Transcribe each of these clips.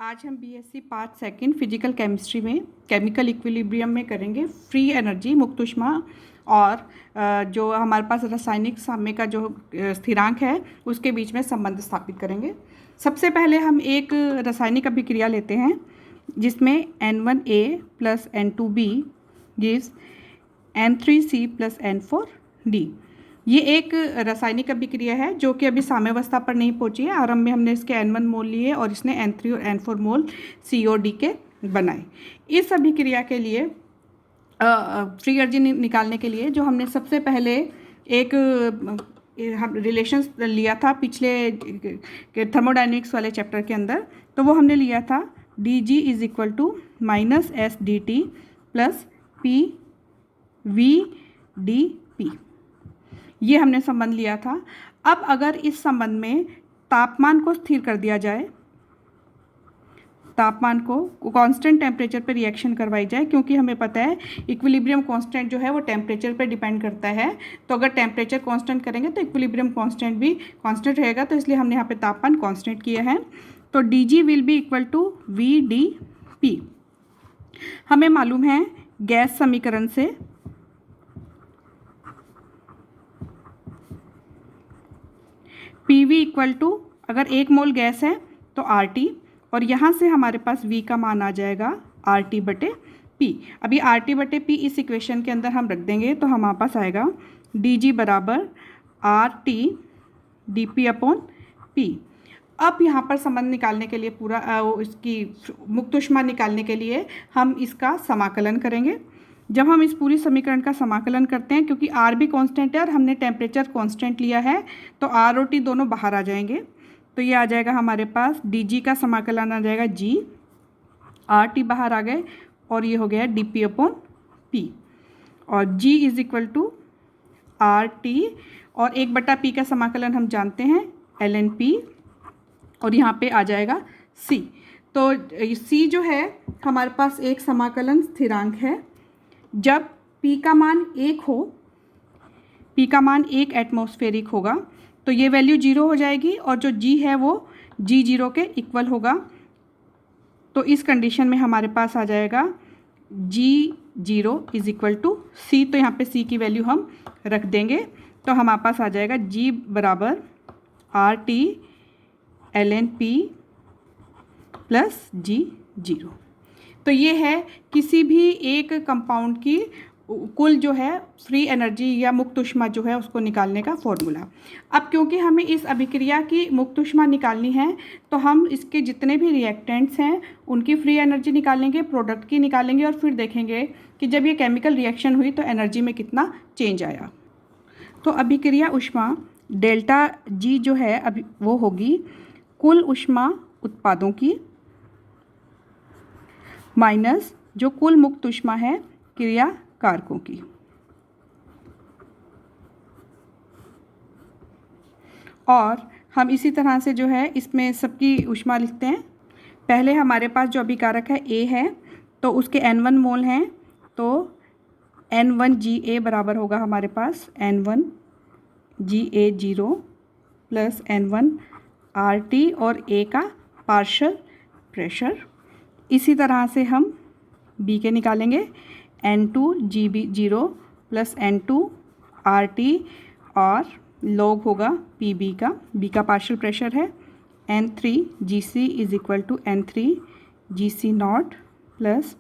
आज हम BSc part second physical chemistry में केमिकल इक्विलिब्रियम में करेंगे फ्री एनर्जी मुक्त ऊष्मा और जो हमारे पास रासायनिक साम्य का जो स्थिरांक है उसके बीच में संबंध स्थापित करेंगे। सबसे पहले हम एक रासायनिक अभिक्रिया लेते हैं जिसमें N1A plus N2B gives N3C plus N4D। ये एक रासायनिक अभिक्रिया है जो कि अभी साम्यावस्था पर नहीं पहुंची है। आरंभ में हमने इसके N1 मोल लिए और इसने N3 और N4 मोल COD के बनाए। इस अभिक्रिया के लिए फ्री एनर्जी निकालने के लिए जो हमने सबसे पहले एक रिलेशंस लिया था पिछले थर्मोडाइनमिक्स वाले चैप्टर के अंदर, तो वो हमने लिया था dG is equal to minus S D T plus P V D P, ये हमने संबंध लिया था। अब अगर इस संबंध में तापमान को स्थिर कर दिया जाए, तापमान को कांस्टेंट टेम्परेचर पर रिएक्शन करवाई जाए, क्योंकि हमें पता है इक्विलिब्रियम कांस्टेंट जो है वो टेम्परेचर पर डिपेंड करता है, तो अगर टेम्परेचर कांस्टेंट करेंगे तो इक्विलिब्रियम कांस्टेंट भी कांस्टेंट रहेगा, तो इसलिए हमने यहाँ पे तापमान कांस्टेंट किया है। तो dG will be equal to VdP। हमें मालूम है गैस समीकरण से PV इक्वल टू, अगर 1 मोल गैस है तो RT, और यहाँ से हमारे पास V का मान आ जाएगा RT बटे P। अभी RT बटे P इस इक्वेशन के अंदर हम रख देंगे तो हमारे पास आएगा dG बराबर RT dP अपॉन P। अब यहाँ पर संबंध निकालने के लिए पूरा इसकी मुक्त ऊष्मा निकालने के लिए हम इसका समाकलन करेंगे। जब हम इस पूरी समीकरण का समाकलन करते हैं, क्योंकि R भी कांस्टेंट है और हमने टेम्परेचर कांस्टेंट लिया है, तो R और T दोनों बाहर आ जाएंगे, तो ये आ जाएगा हमारे पास dG का समाकलन आ जाएगा G, RT बाहर आ गए और ये हो गया dP अपॉन P, और G is equal to RT और 1/P का समाकलन हम जानते हैं ln P, और यहाँ पे आ जाएगा C। तो C जो है हमारे पास एक समाकलन स्थिरांक है। जब P का मान 1 हो, P का मान 1 एटमॉस्फेरिक होगा तो ये वैल्यू 0 हो जाएगी और जो G है वो G0 के इक्वल होगा। तो इस कंडीशन में हमारे पास आ जाएगा G0 is equal to C। तो यहाँ पे C की वैल्यू हम रख देंगे, तो हमारे पास आ जाएगा G बराबर RT ln P plus G0। तो ये है किसी भी एक कंपाउंड की कुल जो है फ्री एनर्जी या मुक्त ऊष्मा जो है उसको निकालने का फॉर्मूला। अब क्योंकि हमें इस अभिक्रिया की मुक्त ऊष्मा निकालनी है तो हम इसके जितने भी रिएक्टेंट्स हैं उनकी फ्री एनर्जी निकालेंगे, प्रोडक्ट की निकालेंगे, और फिर देखेंगे कि जब ये केमिकल रिएक्शन हुई तो एनर्जी में कितना चेंज आया। तो अभिक्रिया ऊष्मा डेल्टा G जो है अभी वो होगी कुल ऊष्मा उत्पादों की माइनस जो कुल मुक्त ऊष्मा है क्रिया कारकों की। और हम इसी तरह से जो है इसमें सबकी ऊष्मा लिखते हैं। पहले हमारे पास जो अभिकारक है A है तो उसके N1 मोल हैं, तो N1GA बराबर होगा हमारे पास N1GA0 प्लस N1RT और A का पार्शियल प्रेशर। इसी तरह से हम B के निकालेंगे N2GB0 प्लस N2RT और लॉग होगा PB का, B का पार्शियल प्रेशर है N3GC is equal to N3GC0 plus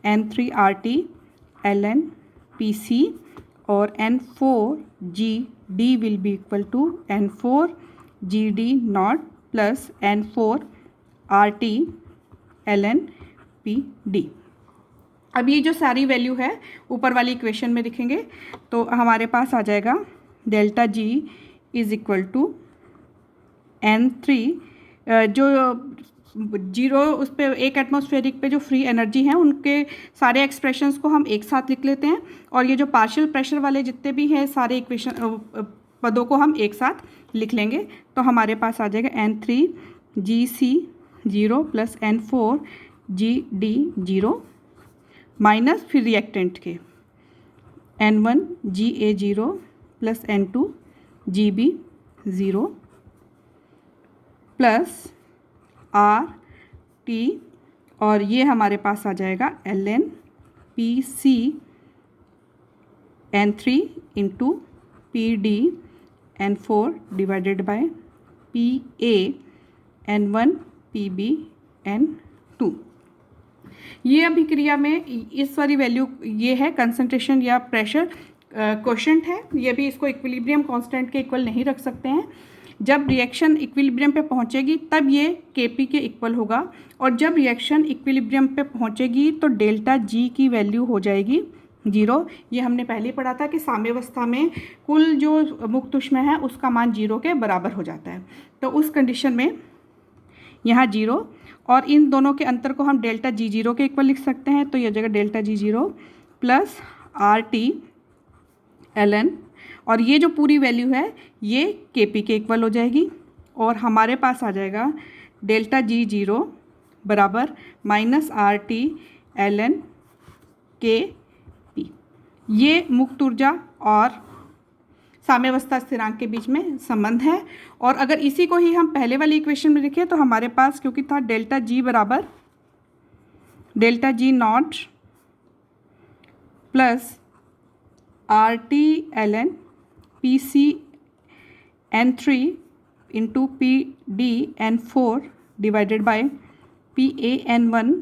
N3RT ln PC, और N4GD will be equal to N4GD0 plus N4RT ln PD। अब ये जो सारी वैल्यू है ऊपर वाली इक्वेशन में लिखेंगे तो हमारे पास आ जाएगा delta G is equal to N3 जो 0 उस पर 1 एटमॉस्फेरिक पे जो फ्री एनर्जी है उनके सारे एक्सप्रेशंस को हम एक साथ लिख लेते हैं, और ये जो पार्शियल प्रेशर वाले जितने भी हैं सारे इक्वेशन पदों को हम एक साथ लिख लेंगे। तो हमारे पास आ जाएगा N3GC0 प्लस N4GD0 माइनस फिर रिएक्टेंट के N1GA0 plus N2GB0 plus R T, और ये हमारे पास आ जाएगा ln PCN3 into PDN4 divided by PAN1 PBN2। ये अभिक्रिया में इस वाली वैल्यू ये है कंसंट्रेशन या प्रेशर क्वोशेंट है। ये भी इसको इक्विलिब्रियम कांस्टेंट के इक्वल नहीं रख सकते हैं। जब रिएक्शन इक्विलिब्रियम पे पहुंचेगी तब ये Kp के इक्वल होगा, और जब रिएक्शन इक्विलिब्रियम पे पहुंचेगी तो डेल्टा G की वैल्यू हो जाएगी 0। ये हमने पहले ही पढ़ा था कि साम्यावस्था में कुल जो मुक्त ऊष्मा है उसका मान 0 के बराबर हो जाता है। तो उस कंडीशन में यहाँ 0, और इन दोनों के अंतर को हम डेल्टा G0 के इक्वल लिख सकते हैं। तो यह जगह delta G0 plus RT ln, और ये जो पूरी वैल्यू है ये Kp के इक्वल हो जाएगी, और हमारे पास आ जाएगा डेल्टा G0 बराबर माइनस RT ln Kp। ये मुक्त ऊर्जा और साम्यावस्था स्थिरांक के बीच में संबंध है। और अगर इसी को ही हम पहले वाली इक्वेशन में लिखें तो हमारे पास क्योंकि था डेल्टा G बराबर delta G0 plus RT ln PCN3 into PDN4 divided by PAN1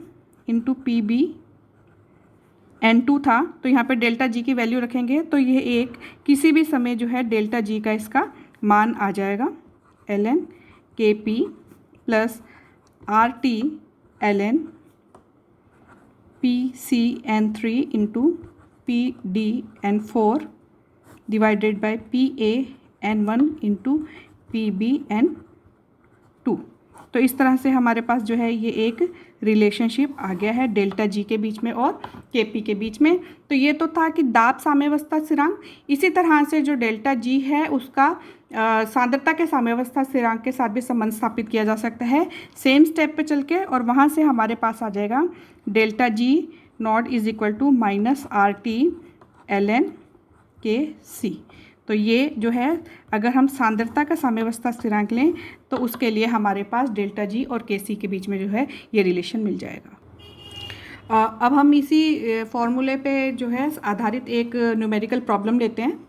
into PBN2 था। तो यहाँ पे डेल्टा G की वैल्यू रखेंगे तो यह एक किसी भी समय जो है डेल्टा G का इसका मान आ जाएगा ln Kp plus RT ln PCN3 into PDN4 divided by PAN1 into PBN2। तो इस तरह से हमारे पास जो है ये एक रिलेशनशिप आ गया है डेल्टा G के बीच में और Kp के बीच में। तो ये तो था कि दाब साम्यावस्था स्थिरांक। इसी तरह से जो डेल्टा G है उसका सांद्रता के साम्यावस्था स्थिरांक के साथ भी संबंध स्थापित किया जा सकता है सेम स्टेप पे चल के, और वहाँ से हमारे पास आ जाएगा delta G0 is equal to minus RT ln Kc। तो ये जो है अगर हम सांद्रता का साम्यावस्था स्थिरांक लें तो उसके लिए हमारे पास डेल्टा G और Kc के बीच में जो है ये रिलेशन मिल जाएगा। अब हम इसी फॉर्मूले पे जो है आधारित एक न्यूमेरिकल प्रॉब्लम लेते हैं।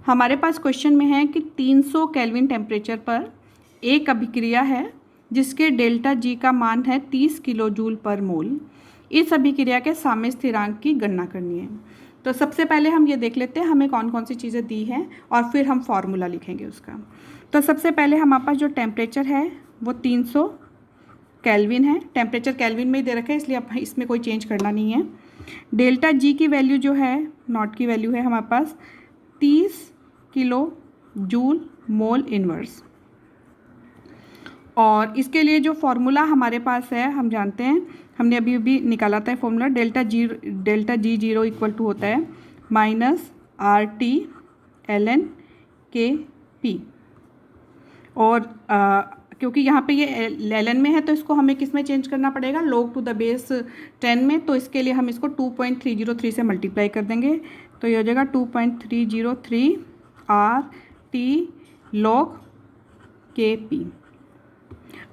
हमारे पास क्वेश्चन में है कि 300 केल्विन टेम्परेचर पर एक अभिक्रिया है जिसके डेल्टा G का मान है 30 किलो जूल पर मोल। इस अभिक्रिया के साम्य स्थिरांक की गणना करनी है। तो सबसे पहले हम ये देख लेते हैं हमें कौन कौन सी चीज़ें दी हैं और फिर हम फार्मूला लिखेंगे उसका। तो सबसे पहले हमारे पास जो टेम्परेचर है वो 300 केल्विन है। टेम्परेचर केल्विन में ही दे रखा है इसलिए अब इसमें कोई चेंज करना नहीं है। डेल्टा G की वैल्यू जो है नॉट की वैल्यू है हमारे पास 30 किलो जूल मोल इनवर्स, और इसके लिए जो फॉर्मूला हमारे पास है हम जानते हैं, हमने अभी अभी निकाला था formula. Delta G0 equal to होता है माइनस RT ln Kp, और क्योंकि यहाँ पे ये ln में है तो इसको हमें किस में चेंज करना पड़ेगा, log टू द बेस 10 में। तो इसके लिए हम इसको 2.303 से मल्टीप्लाई कर देंगे तो ये हो जाएगा 2.303 RT log Kp।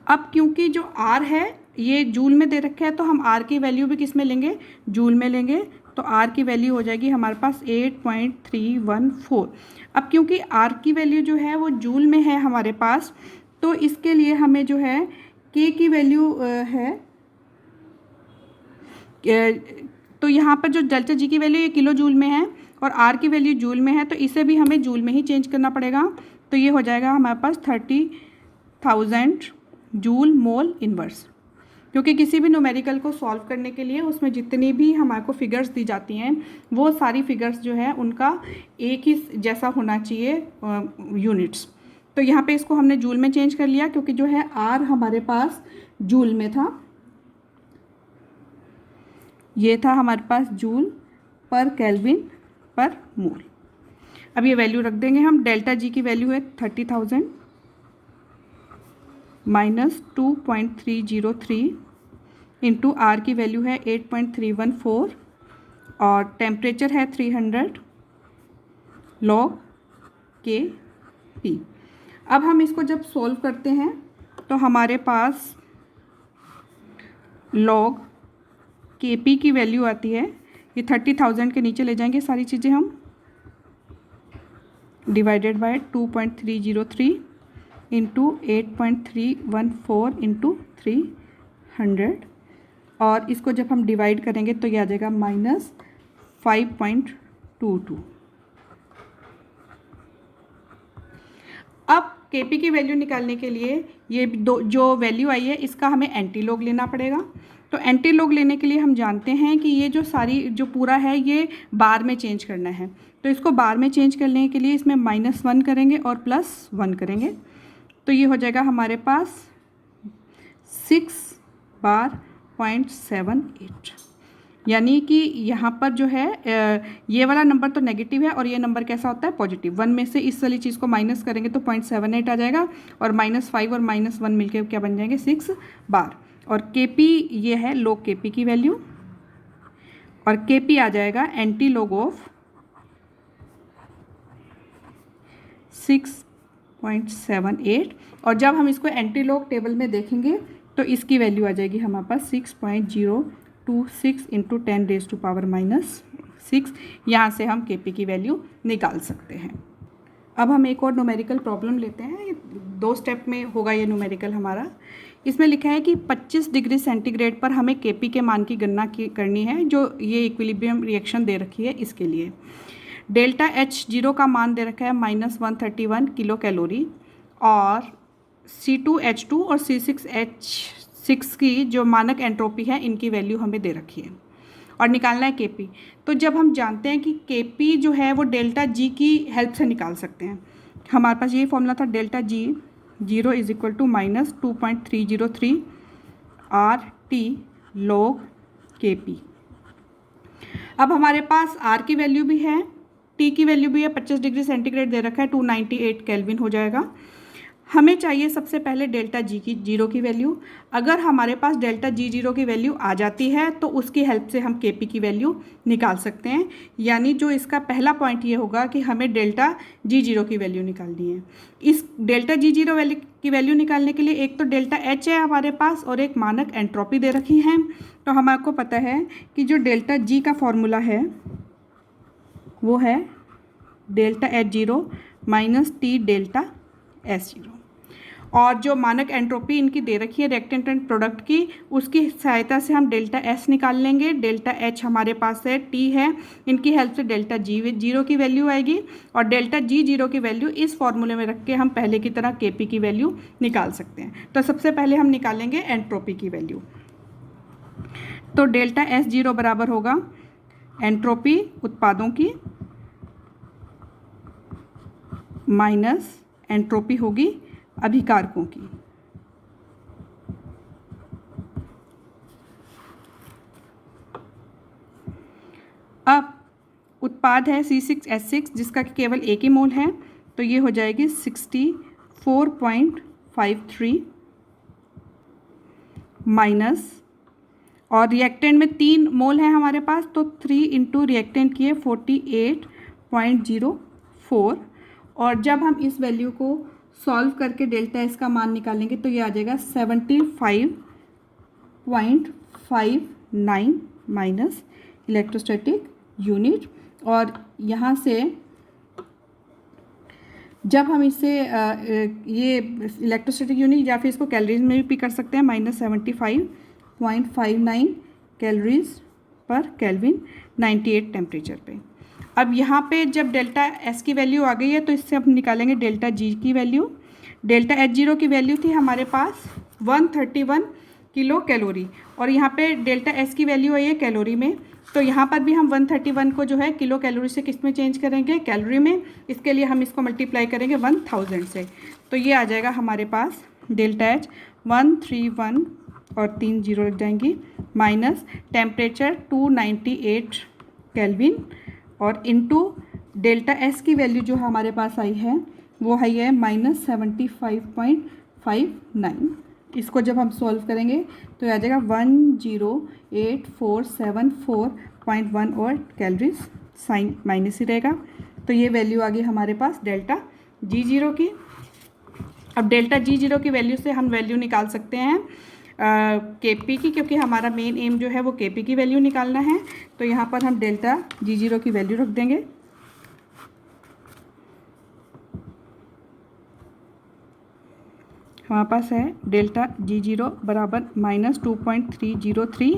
अब क्योंकि जो R है ये जूल में दे रखा है तो हम R की वैल्यू भी किस में लेंगे, जूल में लेंगे। तो R की वैल्यू हो जाएगी हमारे पास 8.314। अब क्योंकि R की वैल्यू जो है वो जूल में है हमारे पास, तो इसके लिए हमें जो है K की वैल्यू है, तो यहाँ पर जो डेल्टा G की वैल्यू ये किलो जूल में है और R की वैल्यू जूल में है, तो इसे भी हमें जूल में ही चेंज करना पड़ेगा। तो ये हो जाएगा हमारे पास 30,000 जूल मोल इनवर्स। क्योंकि किसी भी न्यूमेरिकल को सॉल्व करने के लिए उसमें जितनी भी हमारे को फिगर्स दी जाती हैं वो सारी फिगर्स जो है उनका एक ही जैसा होना चाहिए यूनिट्स। तो यहाँ पे इसको हमने जूल में चेंज कर लिया क्योंकि जो है R हमारे पास जूल में था, ये था हमारे पास जूल पर केल्विन पर मोल। अब ये वैल्यू रख देंगे हम। डेल्टा G की वैल्यू है 30,000 माइनस 2.303 इंटू R की वैल्यू है 8.314 और टेम्परेचर है 300 log Kp। अब हम इसको जब सॉल्व करते हैं तो हमारे पास लॉग के पी की वैल्यू आती है, ये 30,000 के नीचे ले जाएंगे सारी चीज़ें हम, डिवाइडेड बाय 2.303 इंटू 8.314 इंटू 300, और इसको जब हम डिवाइड करेंगे तो ये आ जाएगा -5.22। अब केपी की वैल्यू निकालने के लिए ये जो वैल्यू आई है इसका हमें एंटी लॉग लेना पड़ेगा। तो एंटी लॉग लेने के लिए हम जानते हैं कि ये जो पूरा है ये बार में चेंज करना है, तो इसको बार में चेंज करने के लिए इसमें -1 करेंगे और +1 करेंगे, तो ये हो जाएगा हमारे पास 6/0.78। यानी कि यहाँ पर जो है ये वाला नंबर तो नेगेटिव है और ये नंबर कैसा होता है पॉजिटिव। 1 में से इस वाली चीज़ को माइनस करेंगे तो 0.78 आ जाएगा, और -5 और -1 मिलके क्या बन जाएंगे 6 बार। और केपी ये है लॉग केपी की वैल्यू, और केपी आ जाएगा एंटी लॉग ऑफ 6.78, और जब हम इसको एंटी लॉग टेबल में देखेंगे तो इसकी वैल्यू आ जाएगी हमारे पास 6.026 इंटू 10⁻⁻6। यहाँ से हम केपी की वैल्यू निकाल सकते हैं। अब हम एक और न्यूमेरिकल प्रॉब्लम लेते हैं, 2 स्टेप में होगा ये न्यूमेरिकल हमारा। इसमें लिखा है कि 25 डिग्री सेंटीग्रेड पर हमें केपी के मान की गणना करनी है, जो ये इक्विलिब्रियम रिएक्शन दे रखी है इसके लिए। डेल्टा H0 का मान दे रखा है -131 किलो कैलोरी, और C2H2 और C6H6 की जो मानक एंट्रोपी है इनकी वैल्यू हमें दे रखी है, और निकालना है केपी। तो जब हम जानते हैं कि केपी जो है वो डेल्टा जी की हेल्प से निकाल सकते हैं, हमारे पास ये फॉर्मूला था delta G 0 = -2.303 RT log KP। अब हमारे पास R की वैल्यू भी है, T की वैल्यू भी है, 25 डिग्री सेंटीग्रेड दे रखा है, 298 केल्विन हो जाएगा। हमें चाहिए सबसे पहले डेल्टा जी की 0 की वैल्यू। अगर हमारे पास डेल्टा जी 0 की वैल्यू आ जाती है तो उसकी हेल्प से हम केपी की वैल्यू निकाल सकते हैं। यानी जो इसका पहला पॉइंट ये होगा कि हमें डेल्टा जी 0 की वैल्यू निकालनी है। इस डेल्टा जी 0 की वैल्यू निकालने के लिए एक तो डेल्टा एच है हमारे पास और एक मानक एंट्रोपी दे रखी है। तो हमारे पता है कि जो डेल्टा जी का फॉर्मूला है वो है delta H0 minus T delta S0, और जो मानक एंट्रोपी इनकी दे रखी है रिएक्टेंट एंड प्रोडक्ट की, उसकी सहायता से हम डेल्टा S निकाल लेंगे। डेल्टा H हमारे पास है, T है, इनकी हेल्प से डेल्टा जी 0 की वैल्यू आएगी, और डेल्टा जी 0 की वैल्यू इस फॉर्मूले में रख के हम पहले की तरह केपी की वैल्यू निकाल सकते हैं। तो सबसे पहले हम निकालेंगे एंट्रोपी की वैल्यू। तो डेल्टा S0 बराबर होगा एंट्रोपी उत्पादों की माइनस एंट्रोपी होगी अभिकारकों की। अब उत्पाद है C6H6 जिसका केवल एक ही मोल है, तो ये हो जाएगी 64.53 माइनस, और रिएक्टेंट में 3 मोल है हमारे पास, तो 3 इंटू रिएक्टेंट की है 48.04, और जब हम इस वैल्यू को सॉल्व करके डेल्टा एस का मान निकालेंगे तो ये आ जाएगा 75.59 माइनस इलेक्ट्रोस्टैटिक यूनिट। और यहाँ से जब हम इसे ये इलेक्ट्रोस्टैटिक यूनिट या फिर इसको कैलोरीज में भी कर सकते हैं, -75.59 कैलोरीज पर केल्विन 98 टेम्परेचर पे। अब यहाँ पे जब डेल्टा एस की वैल्यू आ गई है तो इससे हम निकालेंगे डेल्टा जी की वैल्यू। डेल्टा H0 की वैल्यू थी हमारे पास 131 किलो कैलोरी, और यहाँ पे डेल्टा एस की वैल्यू आई है कैलोरी में, तो यहाँ पर भी हम 131 को जो है किलो कैलोरी से किस में चेंज करेंगे, कैलोरी में। इसके लिए हम इसको मल्टीप्लाई करेंगे 1000 से, तो ये आ जाएगा हमारे पास डेल्टा H 131 और 3 0 लग जाएंगी, माइनस टेम्परेचर 298 केल्विन, और इनटू डेल्टा एस की वैल्यू जो हमारे पास आई है वो है -75.59। इसको जब हम सॉल्व करेंगे तो आ जाएगा 108,474.1 और कैलोरीज साइन माइनस ही रहेगा। तो ये वैल्यू आ गई हमारे पास डेल्टा जी 0 की। अब डेल्टा जी 0 की वैल्यू से हम वैल्यू निकाल सकते हैं KP की, क्योंकि हमारा मेन एम जो है वो KP की वैल्यू निकालना है। तो यहाँ पर हम डेल्टा G0 की वैल्यू रख देंगे। हमारे पास है डेल्टा G0 बराबर -2.303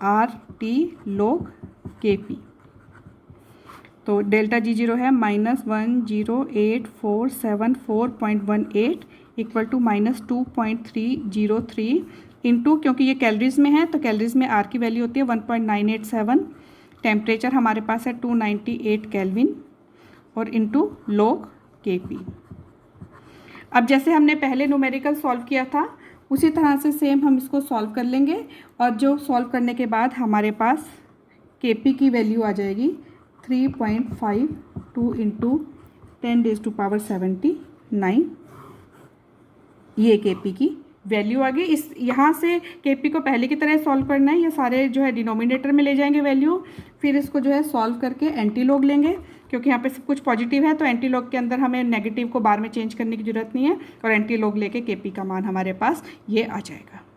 RT log KP। तो डेल्टा G0 है -108,474.18 इक्वल टू -2.303 इंटू, क्योंकि ये कैलोरीज में है तो कैलोरीज में R की वैल्यू होती है 1.987। टेम्परेचर हमारे पास है 298 केल्विन और इंटू log KP। अब जैसे हमने पहले न्यूमेरिकल सॉल्व किया था उसी तरह से सेम हम इसको सॉल्व कर लेंगे, और जो सॉल्व करने के बाद हमारे पास KP की वैल्यू आ जाएगी 3.52 इंटू 10⁻79। ये KP की वैल्यू आ गई। इस यहाँ से KP को पहले की तरह सॉल्व करना है, ये सारे जो है डिनोमिनेटर में ले जाएंगे वैल्यू, फिर इसको जो है सॉल्व करके एंटी लॉग लेंगे, क्योंकि यहाँ पे सब कुछ पॉजिटिव है तो एंटी लॉग के अंदर हमें नेगेटिव को बार में चेंज करने की ज़रूरत नहीं है, और एंटी लॉग लेके KP का मान हमारे पास ये आ जाएगा।